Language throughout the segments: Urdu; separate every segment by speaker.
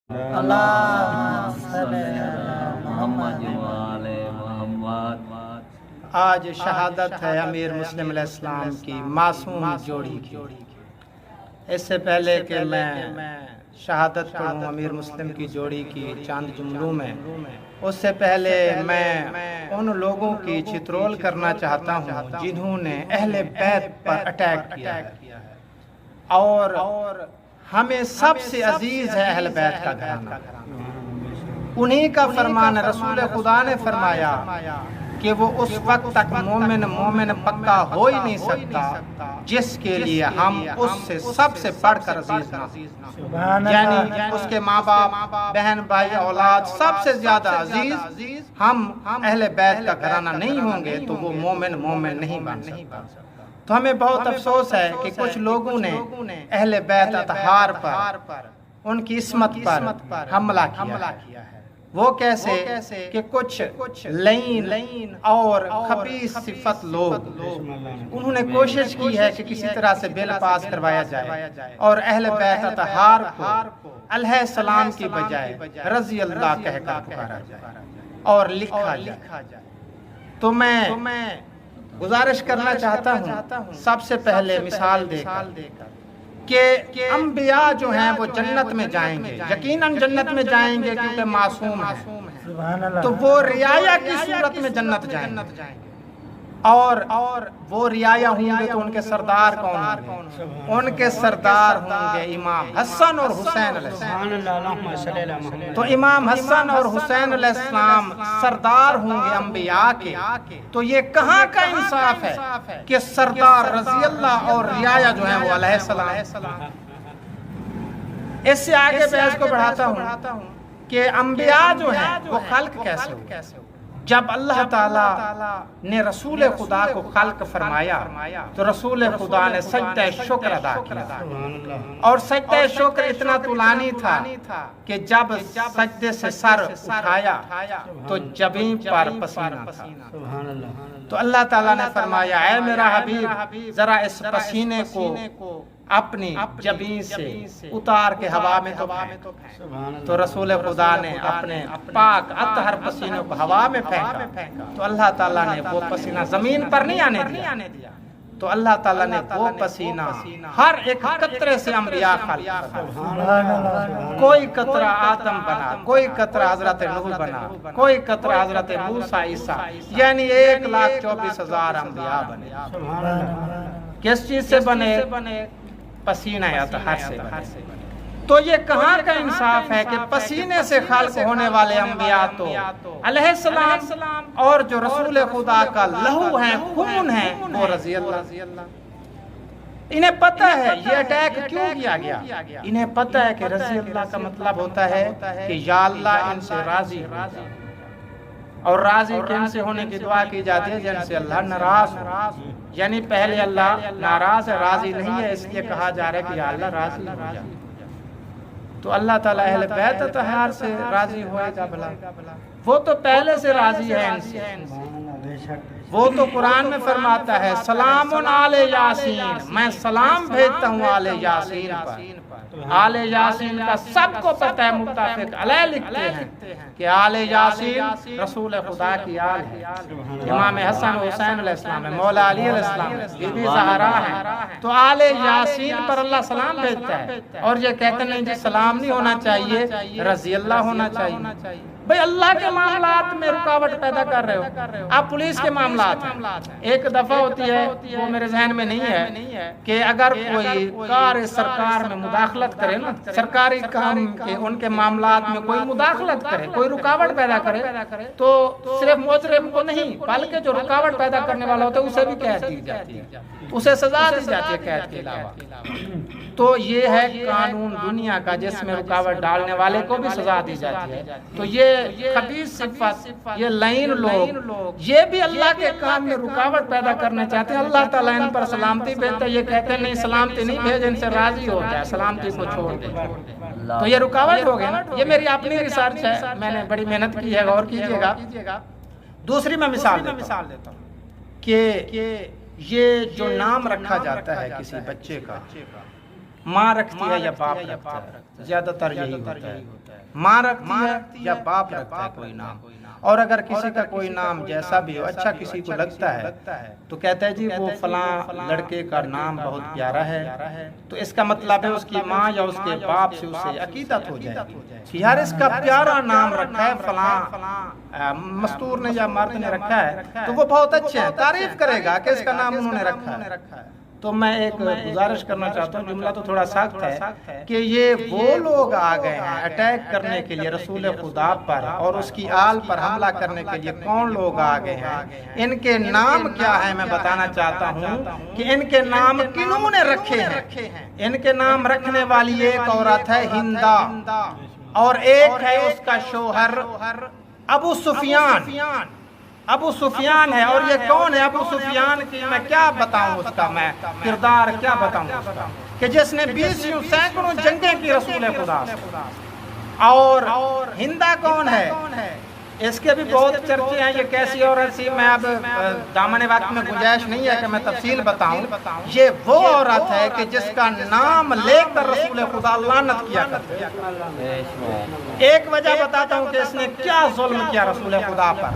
Speaker 1: آج شہادت ہے امیر مسلم علیہ السلام کی معصوم جوڑی کی۔ اس سے پہلے کہ میں شہادت پڑھوں امیر مسلم کی جوڑی کی چاند جملوں میں، اس سے پہلے میں ان لوگوں کی چترول کرنا چاہتا ہوں جنہوں نے اہل بیت پر اٹیک کیا ہے، اور ہمیں سب سے عزیز ہے اہل بیت کا گھرانہ۔ انہی کا فرمان رسول خدا نے فرمایا کہ وہ اس وقت تک مومن پکا ہو ہی نہیں سکتا جس کے لیے ہم اس سے سب سے بڑھ کر عزیز نہ، یعنی اس کے ماں باپ، بہن بھائی، اولاد سب سے زیادہ عزیز ہم اہل بیت کا گھرانہ نہیں ہوں گے تو وہ مومن نہیں بن سکتا۔ تو ہمیں بہت افسوس ہے کہ کچھ لوگوں نے اہل بیت اطہار پر، ان کی عصمت پر حملہ کیا ہے۔ وہ کیسے کہ کچھ لین اور خبیث صفت لوگ، انہوں نے کوشش کی ہے کہ کسی طرح سے بل پاس کروایا جائے اور اہل بیت اطہار کو علیہ السلام کی بجائے رضی اللہ کہہ کر پکارا جائے اور لکھا جائے۔ تو میں گزارش کرنا چاہتا ہوں سب سے پہلے مثال دے کر کہ انبیاء جو ہیں وہ جنت میں جائیں گے، یقیناً جنت میں جائیں گے کیونکہ معصوم ہیں، تو وہ رعایا کی صورت میں جنت جائیں گے، اور وہ رعایا ہوں گے تو ان کے سردار کون ہوں گے؟ ان کے سردار ہوں گے امام حسن اور حسین علیہ السلام۔ تو امام حسن اور حسین علیہ السلام سردار ہوں گے انبیاء کے، تو یہ کہاں کا انصاف ہے کہ سردار رضی اللہ اور رعایا جو ہیں وہ علیہ السلام۔ اس سے آگے بحث کو بڑھاتا ہوں کہ انبیاء جو ہیں وہ خلق کیسے ہو؟ جب اللہ تعالیٰ نے رسول خدا کو خلق فرمایا تو رسول خدا نے سجدہ شکر ادا کیا، اور سجدہ شکر اتنا طولانی تھا کہ جب سجدے سے سر اٹھایا تو جبین پر پسینہ تھا۔ تو اللہ تعالیٰ نے فرمایا اے میرا حبیب ذرا اس پسینے کو اپنی جبین سے اتار کے ہوا میں تو پھینک۔ تو رسول خدا نے اپنے پاک اطہر پسینے کو ہوا میں پھینکا تو اللہ تعالیٰ نے وہ پسینہ زمین پر نہیں آنے دیا، تو اللہ تعالیٰ نے وہ پسینہ ہر ایک قطرے سے انبیاء خلق بنا۔ کوئی قطرہ آدم بنا، کوئی قطرہ حضرت نوح بنا، کوئی قطرہ حضرت موسیٰ عیسیٰ، یعنی 1,24,000 انبیاء بنے۔ کس چیز سے بنے؟ پسینہ اطہر سے بنے۔ تو یہ کہاں کا انصاف ہے کہ پسینے سے خلق ہونے والے انبیاء تو علیہ السلام، اور جو رسول خدا کا لہو ہے، خون ہے، وہ رضی اللہ۔ انہیں پتہ ہے یہ اٹیک کیوں کیا گیا، انہیں پتہ ہے کہ رضی اللہ کا مطلب ہوتا ہے کہ یا اللہ ان سے راضی ہو، اور راضی کن سے ہونے کی دعا کی جاتی ہے جن سے اللہ ناراض ہو، یعنی پہلے اللہ ناراض ہے، راضی نہیں ہے، اس لیے کہا جا رہا ہے کہ یا اللہ راضی ہو جا۔ تو اللہ تعالیٰ اہل بیت اطہار سے راضی ہوئے گا بھلا؟ وہ تو پہلے سے راضی ہے ان سے، وہ تو قرآن میں فرماتا ہے سلام علی یاسین، میں سلام بھیجتا ہوں آل یاسین پر۔ آل یاسین کا سب کو پتہ ہے، متفق علیہ لکھتے ہیں کہ آل یاسین رسول خدا کی آل ہے، امام حسن حسین علیہ السلام ہے، مولا علی علیہ السلام ہے، بی بی زہرا ہے، تو آل یاسین پر اللہ سلام بھیجتا ہے، اور یہ کہتے نہیں جی سلام نہیں ہونا چاہیے، رضی اللہ ہونا چاہیے۔ بھئی اللہ کے معاملات میں رکاوٹ پیدا کر رہے ہو، آپ پولیس کے معاملات ہیں۔ ایک دفعہ ہوتی ہے، وہ میرے ذہن میں نہیں ہے، کہ اگر کوئی کار سرکار میں مداخلت کرے نا، سرکاری کام کے ان کے معاملات میں کوئی مداخلت کرے، کوئی رکاوٹ پیدا کرے، تو صرف مجرم کو نہیں بلکہ جو رکاوٹ پیدا کرنے والا ہوتا ہے اسے بھی قید دی جاتی ہے، اسے سزا دی جاتی ہے قید کے علاوہ۔ تو یہ ہے قانون دنیا کا جس میں رکاوٹ ڈالنے والے کو بھی سزا دی جاتی ہے۔ تو یہ خبیث صفت، یہ لعین لوگ، یہ بھی اللہ کے کام میں رکاوٹ پیدا کرنا چاہتے ہیں۔ اللہ تعالیٰ ان پر سلامتی بھیجتا ہے، یہ کہتے ہیں نہیں سلامتی نہیں بھیج، ان سے راضی ہو جائے، سلامتی کو چھوڑ دے، تو یہ رکاوٹ ہو گیا نا۔ یہ میری اپنی ریسرچ ہے، میں نے بڑی محنت کی ہے، غور کیجئے گا۔ دوسری میں مثال دیتا ہوں کہ یہ جو نام رکھا جاتا ہے کسی بچے کا، ماں رکھتی ہے یا باپ رکھتا ہے، زیادہ تر یہی ہوتا ہے، ماں رکھتی ہے یا باپ رکھتا ہے کوئی نام، اور اگر کسی کا کوئی نام جیسا بھی ہو اچھا کسی کو لگتا ہے تو کہتا ہے جی وہ فلاں لڑکے کا نام بہت پیارا ہے، تو اس کا مطلب ہے اس کی ماں یا اس کے باپ سے اسے عقیدت ہو جائے کہ یار اس کا پیارا نام رکھا ہے فلاں مستور نے یا مرد نے رکھا ہے تو وہ بہت اچھے ہیں، تعریف کرے گا کہ اس کا نام انہوں نے رکھا ہے۔ تو میں ایک گزارش کرنا چاہتا ہوں، جملہ تو تھوڑا سخت ہے، کہ یہ وہ لوگ آ گئے ہیں اٹیک کرنے کے لیے رسول خدا پر اور اس کی آل پر حملہ کرنے کے لیے، کون لوگ آ گئے ہیں، ان کے نام کیا ہے میں بتانا چاہتا ہوں کہ ان کے نام کنہوں نے رکھے ہیں۔ ان کے نام رکھنے والی ایک عورت ہے ہندا، اور ایک ہے اس کا شوہر ابو سفیان۔ ابو سفیان ہے، اور یہ کون ہے ابو سفیان کی میں کیا بتاؤں، اس کا میں کردار کیا بتاؤں اس کا، کہ جس نے 20 سینکڑوں جنگیں کی رسول خدا سے۔ اور ہندا کون ہے، اس کے بھی بہت چرچے ہیں، یہ کیسی عورت تھی، میں اب دامن وقت میں گنجائش نہیں ہے کہ میں تفصیل بتاؤں۔ یہ وہ عورت ہے کہ جس کا نام لے کر رسول خدا لعنت کیا کرتے ہیں۔ ایک وجہ بتاتا ہوں کہ اس نے کیا ظلم کیا رسول خدا پر۔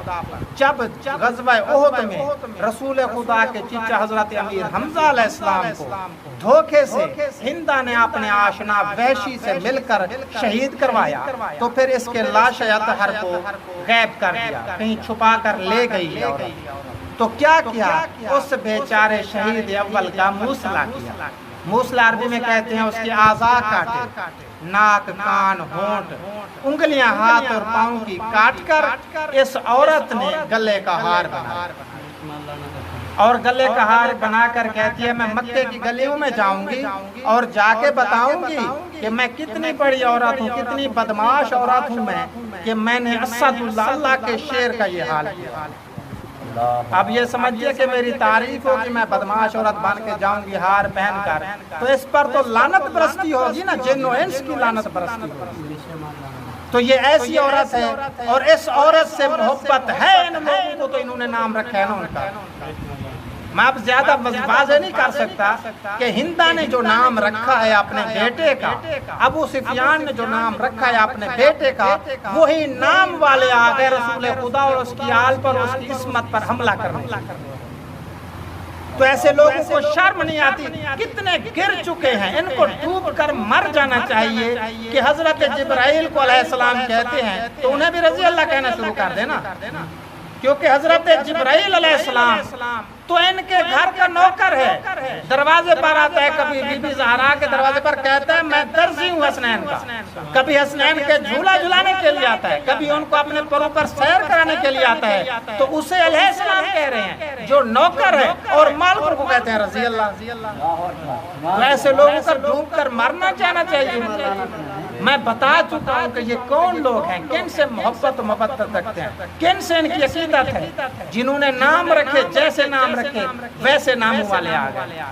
Speaker 1: جب غزوہ احد میں رسول خدا کے چچا حضرت امیر حمزہ علیہ السلام کو دھوکے سے ہندا نے اپنے آشنا وحشی سے مل کر شہید کروایا، تو پھر اس کے لاش اطہر کو غائب کر دیا، کہیں چھپا کر لے گئی، تو کیا اس بیچارے شہید اول کا موسلا کیا۔ موسلا عربی میں کہتے ہیں اس کی اعضاء کاٹے، ناک، کان، ہونٹ، انگلیاں ہاتھ اور پاؤں کی کاٹ کر اس عورت نے گلے کا ہار بنایا، اور گلے کا ہار بنا کر کہتی ہے میں مکے کی گلیوں میں جاؤں گی اور جا کے بتاؤں گی کہ میں کتنی بڑی عورت ہوں، کتنی بدمعاش عورت ہوں میں، کہ میں نے اسد اللہ کے شیر کا یہ حال کیا۔ اب یہ سمجھئے کہ میری تعریف ہوگی، میں بدمعاش عورت بن کے جاؤں گی ہار پہن کر، تو اس پر تو لعنت برستی ہوگی نا، جن و انس کی لعنت برستی ہوگی۔ تو یہ ایسی عورت ہے، اور اس عورت سے محبت ہے ان لوگوں کو، تو انہوں نے نام رکھا ہے نا ان کا۔ میں اب زیادہ واضح نہیں کر سکتا کہ ہندا نے جو نام رکھا ہے اپنے بیٹے کا، ابو سفیان نے جو نام رکھا ہے اپنے بیٹے کا، وہی نام والے آ گئے رسول خدا اور اس کی آل پر، اس کی عصمت پر حملہ کرنے۔ تو ایسے لوگوں کو شرم نہیں آتی، کتنے گر چکے ہیں، ان کو ڈوب کر مر جانا چاہیے کہ حضرت جبرائیل کو علیہ السلام کہتے ہیں تو انہیں بھی رضی اللہ کہنا شروع کر دینا، کیونکہ حضرت جبرائیل علیہ السلام تو ان کے گھر کا نوکر ہے، دروازے پر آتا ہے، کبھی بی بی زہرا کے دروازے پر کہتا ہے میں درزی ہوں حسنین کا، کبھی حسنین کے جھولا جھلانے کے لیے آتا ہے، کبھی ان کو اپنے پروں پر سیر کرانے کے لیے آتا ہے، تو اسے علیہ السلام کہہ رہے ہیں جو نوکر ہے، اور مالک کو کہتے ہیں رضی اللہ۔ تو ایسے لوگوں کا ڈوب کر مرنا چاہنا چاہیے۔ میں بتا چکا ہوں کہ یہ کون لوگ ہیں، کن سے محبت و محبت رکھتے ہیں، کن سے ان کی عقیدت ہے، جنہوں نے نام رکھے، جیسے نام رکھے ویسے ناموں والے آ گئے۔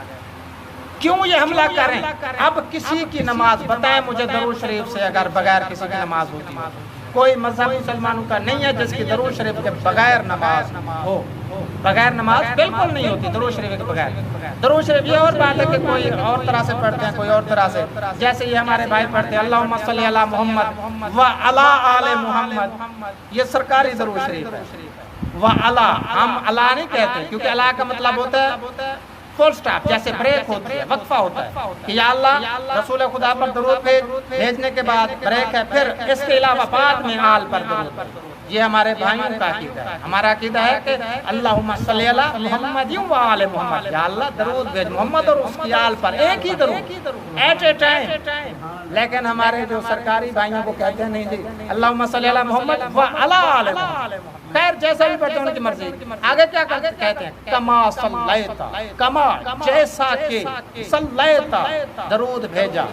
Speaker 1: کیوں یہ حملہ کریں؟ اب کسی کی نماز بتائیں مجھے درود شریف سے اگر بغیر کسی کی نماز ہوتی ہے، کوئی مذہب مسلمانوں کا نہیں ہے جس کی درود شریف کے بغیر نماز ہو، بغیر نماز بالکل نہیں ہوتی درود شریف کے بغیر۔ درود شریف یہ اور بات ہے کہ کوئی اور طرح سے پڑھتے ہیں، کوئی اور طرح سے، جیسے یہ ہمارے بھائی پڑھتے ہیں اللہم صلی علی محمد و علی آل محمد، یہ سرکاری درود شریف ہے۔ و علی، ہم علی نہیں کہتے کیونکہ علی کا مطلب ہوتا ہے فل سٹاپ، جیسے بریک ہوتی ہے، وقفہ ہوتا ہے کہ یا اللہ رسول خدا پر درود بھیجنے کے بعد بریک ہے، پھر اس کے علاوہ بعد میں آل پر درود۔ یہ ہمارے بھائیوں کا عقیدہ ہے۔ ہمارا عقیدہ ہے کہ اللہم صلی علی محمد و آل محمد، یا اللہ درود بھیج محمد اور اس کی آل پر، ایک ہی درود ایٹ اے ٹائم۔ لیکن ہمارے جو سرکاری بھائیوں کو کہتے ہیں نہیں جی اللہم صلی علی محمد و علی آل محمد، خیر جیسا بھی پڑھتے ہیں ان کی مرضی۔ آگے کیا کہتے ہیں؟ کما صلیتا، کما جیسا کہ صلیتا درود بھیجا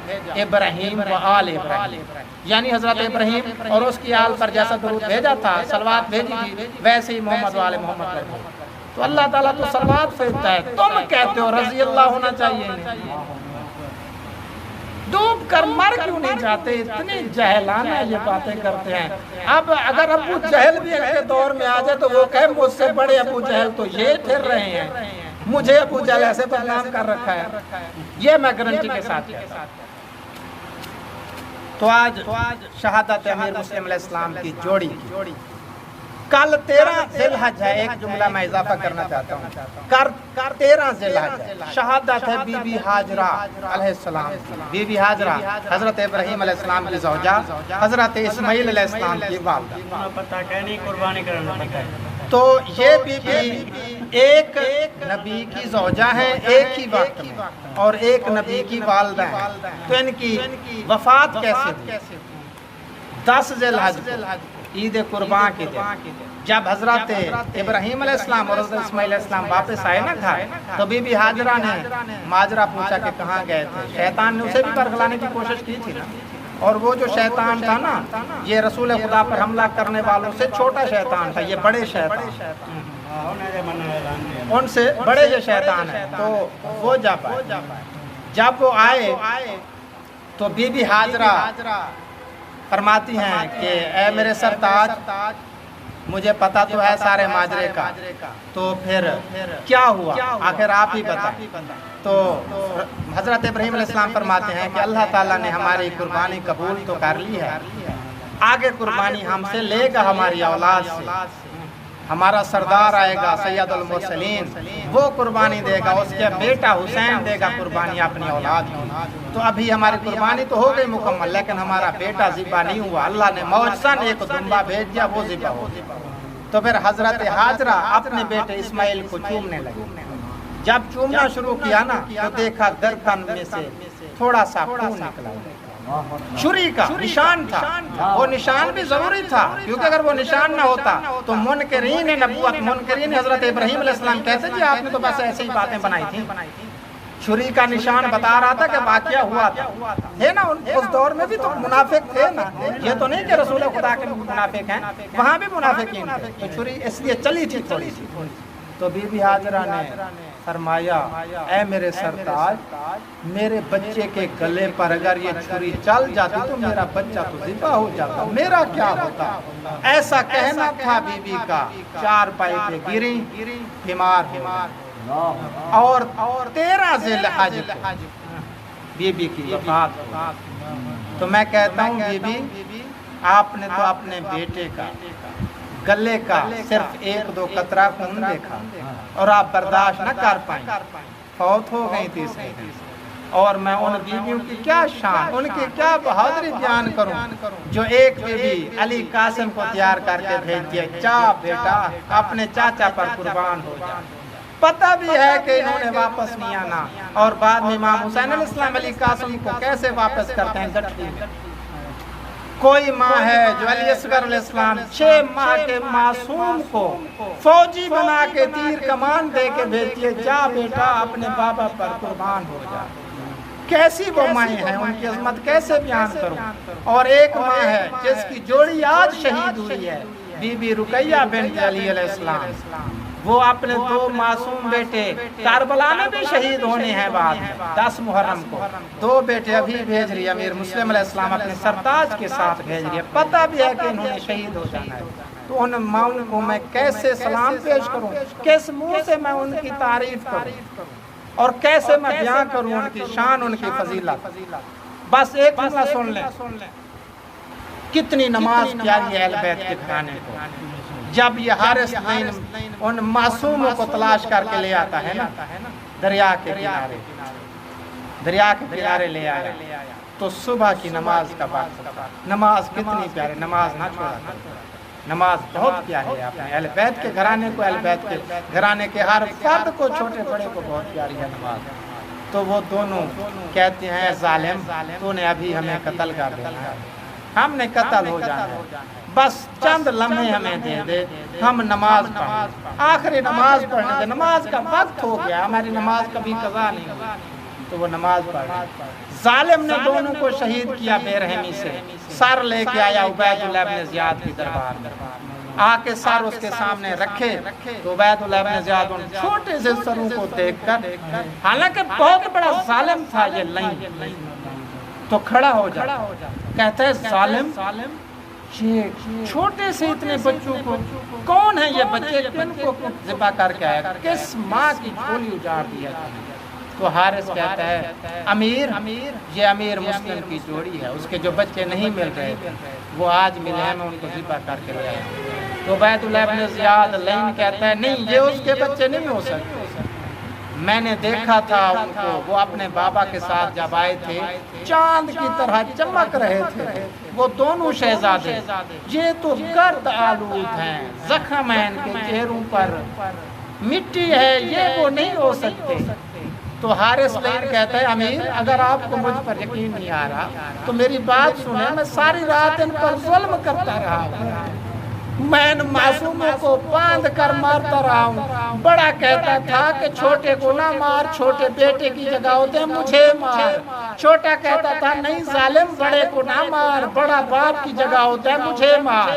Speaker 1: ابراہیم و آل ابراہیم، یعنی حضرت ابراہیم اور اس کی آل پر جیسا درود بھیجا تھا، صلوات بھیجی تھی، ویسے ہی محمد و آل محمد پر بھیجا۔ تو اللہ تعالیٰ تو صلوات بھیجتا ہے، تم کہتے ہو رضی اللہ ہونا چاہیے۔ ڈوب کر مر کیوں نہیں جاتے؟ اتنی جہلانہ یہ باتیں کرتے ہیں۔ اب اگر ابو جہل بھی ایک دور میں آ جائے تو وہ کہے مجھ سے بڑے ابو جہل تو یہ پھر رہے ہیں، مجھے ابو جہل ایسے بدنام کر رکھا ہے، یہ میں گارنٹی کے ساتھ کہتا ہوں۔ تو آج شہادت امیر مسلم علیہ السلام کی جوڑی کی کل 13 ذی الحج ہے. ایک جملہ میں اضافہ کرنا چاہتا ہوں. 13 ذی الحج ہے. شہادت ہے بی بی ہاجرہ علیہ السلام کی. بی بی ہاجرہ حضرت ابراہیم علیہ السلام کی زوجہ، حضرت اسماعیل علیہ السلام کی والدہ. تو یہ بی بی ایک نبی کی زوجہ ہیں ایک ہی وقت میں، اور ایک نبی کی والدہ ہیں. تو ان کی وفات کیسے ہوئی؟ 10 ذی الحج عید قربان کے دن جب حضرت ابراہیم علیہ السلام اور حضرت اسماعیل علیہ السلام واپس آئے نا گھر، تو بی بی ہاجرہ نے ماجرہ پوچھا کہ کہاں گئے تھے. شیطان نے اسے بھی برگلانے کی کوشش کی تھی نا، اور وہ جو شیطان تھا نا، یہ رسول خدا پر حملہ کرنے والوں سے چھوٹا شیطان تھا، یہ بڑے شیطان، ان سے بڑے یہ شیطان ہیں. تو وہ جب وہ آئے تو بی بی ہاجرہ فرماتی ہیں کہ اے میرے سرتاج، مجھے پتا تو ہے سارے ماجرے کا، تو پھر کیا ہوا آخر آپ ہی بتائیں. تو حضرت ابراہیم علیہ السلام فرماتے ہیں کہ اللہ تعالیٰ نے ہماری قربانی قبول تو کر لی ہے، آگے قربانی ہم سے لے گا ہماری اولاد سے. ہمارا سردار آئے گا سید المرسلین، وہ قربانی دے گا، اس کے بیٹا حسین دے گا قربانی اپنی اولاد کی. تو ابھی ہماری قربانی تو ہو گئی مکمل، لیکن ہمارا بیٹا ذبح نہیں ہوا. اللہ نے معجزاً ایک دمبا بھیج دیا، وہ ذبح ہو گیا. تو پھر حضرت ہاجرہ اپنے بیٹے اسماعیل کو چومنے لگے. جب چومنا شروع کیا نا، تو دیکھا گردن میں سے تھوڑا سا خون نکلا، چھری کا نشان تھا. وہ نشان بھی ضروری تھا، کیونکہ اگر وہ نشان نہ ہوتا تو منکرین نبوت، منکرین حضرت ابراہیم علیہ السلام کہتے جی آپ نے تو بس ایسے ہی باتیں بنائی تھیں. چھری کا نشان بتا رہا تھا کہ واقعہ ہوا تھا، ہے نا. اس دور میں بھی تو منافق تھے نا، یہ تو نہیں کہ رسول خدا کے منافق ہیں، وہاں بھی منافقین تھے. تو چھری اس لیے چلی تھی تھوڑی سی. تو بی بی ہاجرہ نے فرمایا اے میرے سرتاج، میرے بچے کے گلے پر اگر یہ چھری چل جاتی تو میرا بچہ تو ذبح ہو جاتا، میرا کیا ہوتا. ایسا کہنا تھا بی بی کا. 4 پائی پہ گری، بیمار اور 13 ذی الحج بی بی کی وفات ہوئی. تو میں کہتا ہوں بی بی آپ نے تو اپنے بیٹے کا گلے کا صرف 1-2 قطرہ خون دیکھا اور آپ برداشت نہ کر پائیں، فوت ہو گئی تھی اس دن. اور میں ان بیویوں کی کیا شان، ان کی کیا بہادری بیان کروں جو ایک بیوی علی قاسم کو تیار کر کے بھیج دیا، چا بیٹا اپنے چاچا پر قربان ہو جا. پتہ بھی ہے کہ انہوں نے واپس نہیں آنا، اور بعد میں امام حسین علیہ السلام علی قاسم کو کیسے واپس کرتے ہیں گٹھی میں. کوئی ماں ہے جو علی اصغر علیہ السلام 6 ماہ کے معصوم کو فوجی بنا کے تیر کمان دے کے بھیجتی ہے، جا بیٹا اپنے بابا پر قربان ہو جا. کیسی وہ مائیں ہیں، ان کی عظمت کیسے بیان کروں. اور ایک ماں ہے جس کی جوڑی آج شہید ہوئی ہے، بی بی رقیہ بنت علی علیہ السلام. وہ اپنے 2 معصوم بیٹے کربلا میں بھی شہید ہونے ہیں بعد میں 10 محرم کو. 2 بیٹے ابھی بھیج رہی ہے امیر مسلم علیہ السلام اپنے سرتاج کے ساتھ بھیج رہی ہے. پتہ بھی ہے کہ انہوں نے شہید ہو جانا ہے. تو ان ماؤں کو میں کیسے سلام پیش کروں، کس منہ سے میں ان کی تعریف کروں، اور کیسے میں بیان کروں ان کی شان، ان کی فضیلت. بس ایک جملہ سن لیں، کتنی نماز پیاری ہے اہل بیت کے گھرانے کو. جب یہ حارث ان معصوموں کو تلاش کر کے لے آتا ہے نا، دریا کے کنارے لے آیا، تو صبح کی نماز کا وقت تھا. نماز کتنی پیاری، نماز نہ چھوڑا کرو. نماز بہت پیاری ہے اپنے اہل بیت کے گھرانے کو، اہل بیت کے گھرانے کے ہر فرد کو، چھوٹے بڑے کو بہت پیاری ہے نماز. تو وہ دونوں کہتے ہیں ظالم تو نے ابھی ہمیں قتل کر دیا ہے، ہم نے قتل ہو جانا ہے، بس چند لمحے ہمیں دے دے، ہم نماز پڑھیں، آخری نماز پڑھنے دے، نماز کا وقت ہو گیا، ہماری نماز کبھی قضا نہیں ہوئی. تو وہ نماز پڑھیں. ظالم نے دونوں کو شہید کیا بے رحمی سے. سر لے کے آیا عبید اللہ بن زیاد کی دربار میں، آ کے سر اس کے سامنے رکھے. تو عبید اللہ بن زیاد ان چھوٹے سے سروں کو دیکھ کر، حالانکہ بہت بڑا ظالم تھا یہ لئیں، تو کھڑا ہو جا، کہتا ہے ظالم، یہ چھوٹے سے اتنے بچوں کو، کون ہے یہ بچے، کن کو ذبح کر کے آیا، کس ماں کی جھولی اجاڑ دیا. تو حارث کہتا ہے امیر یہ امیر مسلم کی جوڑی ہے، اس کے جو بچے نہیں مل رہے تھے وہ آج ملے ہیں، میں ان کو ذبح کر کے لے آیا۔ تو عبید اللہ بن زیاد لین کہتا ہے نہیں یہ اس کے بچے نہیں ہو سکتے، میں نے دیکھا تھا ان کو، وہ اپنے بابا کے ساتھ جب آئے تھے چاند کی طرح چمک رہے تھے وہ دونوں شہزادے، یہ تو گرد آلود ہیں، زخم ہیں ان کے چہروں پر، مٹی ہے، یہ وہ نہیں ہو سکتے۔ تو حارث لین کہتا ہے امیر اگر آپ کو مجھ پر یقین نہیں آ رہا تو میری بات سنیں، میں ساری رات ان پر ظلم کرتا رہا ہوں، میں ان معصوموں کو باندھ کر مارتا رہا ہوں، بڑا کہتا تھا کہ چھوٹے کو نہ مار، چھوٹے بیٹے کی جگہ ہوتے ہیں مجھے مار، چھوٹا کہتا تھا نہیں ظالم بڑے کو نہ مار، بڑا باپ کی جگہ ہوتا ہے مجھے مار،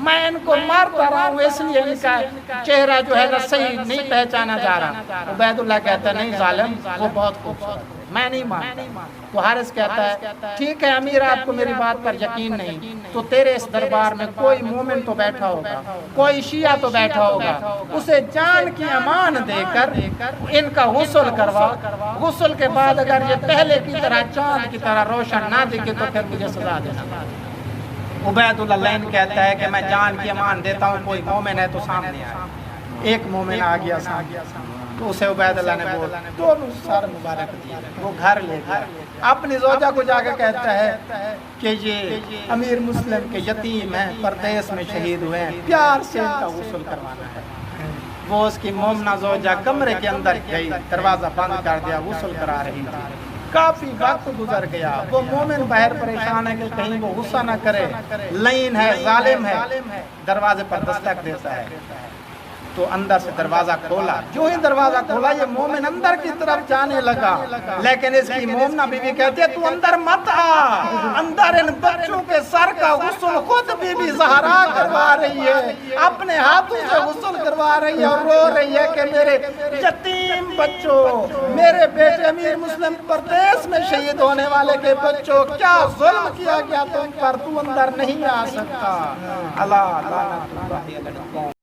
Speaker 1: میں ان کو مارتا رہا ہوں اس لیے ان کا چہرہ جو ہے صحیح نہیں پہچانا جا رہا۔ عبید اللہ کہتا ہے نہیں ظالم وہ بہت خوبصورت، میں نہیں مانتا۔ تو حارث کہتا ہے ٹھیک ہے امیر آپ کو میری بات پر یقین نہیں تو تیرے اس دربار میں کوئی مومن تو بیٹھا ہوگا، کوئی شیعہ تو بیٹھا ہوگا، اسے جان کی امان دے کر ان کا غسل کروا، غسل کے بعد اگر یہ پہلے کی طرح چاند کی طرح روشن نہ دکھے تو پھر مجھے سزا دینا۔ عبید اللہ لین کہتا ہے کہ میں جان کی امان دیتا ہوں، کوئی مومن ہے تو سامنے آئے۔ ایک مومن آ گیا سامنے تو اسے عبید اللہ نے بول دونوں سر مبارک دیے، وہ گھر لے گیا، اپنی زوجہ کو جا کے کہتا ہے کہ یہ امیر مسلم کے یتیم ہیں، پردیس میں شہید ہوئے ہیں، پیار سے ان کا غسل کروانا ہے۔ وہ اس کی مومنہ زوجہ کمرے کے اندر گئی، دروازہ بند کر دیا، غسل کرا رہی تھی، کافی وقت گزر گیا، وہ مومن باہر پریشان ہے کہ کہیں وہ غصہ نہ کرے، لعین ہے، ظالم ہے، دروازے پر دستک دیتا ہے تو اندر سے دروازہ کھولا، جو ہی دروازہ کھولا یہ مومن اندر کی طرف جانے لگا، لیکن اس کی مومنہ بی بی کہتی ہے تو اندر مت آ، اندر ان بچوں کے سر کا غسل خود بی بی زہرا کروا رہی ہے، اپنے ہاتھوں سے غسل کروا رہی ہے اور رو رہی ہے کہ میرے یتیم بچوں، میرے بیٹے امیر مسلم پردیس میں شہید ہونے والے کے بچوں، کیا ظلم کیا گیا تم پر، تو اندر نہیں آ سکتا۔ اللہ لعنت اللہ علیہ۔